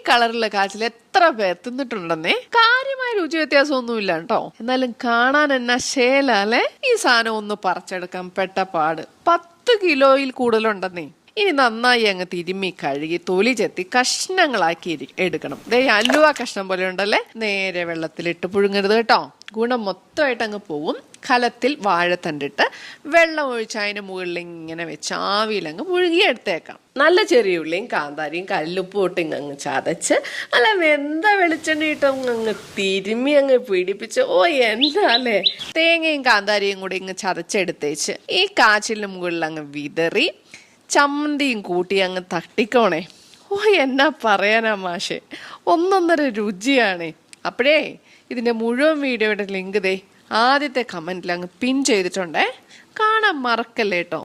കളറിലെ കാച്ചിൽ എത്ര പേർ തിന്നിട്ടുണ്ടെന്നേ. കാര്യമായ രുചി വ്യത്യാസമൊന്നുമില്ല കേട്ടോ. എന്നാലും കാണാൻ എന്നാ ശേല അല്ലേ. ഈ സാധനം ഒന്ന് പറിച്ചെടുക്കാൻ പെട്ട പാട്. 10 കിലോയിൽ കൂടുതലുണ്ടെന്നേ. ഇനി നന്നായി അങ്ങ് തിരുമ്മി കഴുകി തൊലി ചെത്തി കഷ്ണങ്ങളാക്കി എടുക്കണം. ദേ അലുവ കഷ്ണം പോലെ ഉണ്ടല്ലേ. നേരെ വെള്ളത്തിലിട്ട് പുഴുങ്ങരുത് കേട്ടോ. ഗുണം മൊത്തമായിട്ട് അങ്ങ് പോവും. കലത്തിൽ വാഴത്തണ്ടിട്ട് വെള്ളം ഒഴിച്ച് അതിന് മുകളിൽ ഇങ്ങനെ വെച്ച് ആവിയിലങ്ങ് പുഴുകിയെടുത്തേക്കാം. നല്ല ചെറിയ ഉള്ളിയും കാന്താരിയും കല്ലുപ്പും ഇട്ട് അങ്ങ് ചതച്ച് അല്ല വെന്ത വെളിച്ചെണ്ണ ഇട്ട് അങ്ങ് തിരുമ്മി അങ്ങ് പിടിപ്പിച്ച് എന്താ അല്ലേ. തേങ്ങയും കാന്താരിയും കൂടി ഇങ്ങ് ചതച്ചെടുത്തേച്ച് ഈ കാച്ചിലിന് മുകളിൽ അങ്ങ് വിതറി ചമ്മന്തിയും കൂട്ടി അങ്ങ് തട്ടിക്കോണേ. എന്നാ പറയാനാ മാഷെ, ഒന്നൊന്നര രുചിയാണ്. അപ്പോഴേ ഇതിൻ്റെ മുഴുവൻ വീഡിയോയുടെ ലിങ്ക് ദേ ആദ്യത്തെ കമൻറ്റിൽ അങ്ങ് പിൻ ചെയ്തിട്ടുണ്ടേ. കാണാൻ മറക്കല്ലേ കേട്ടോ.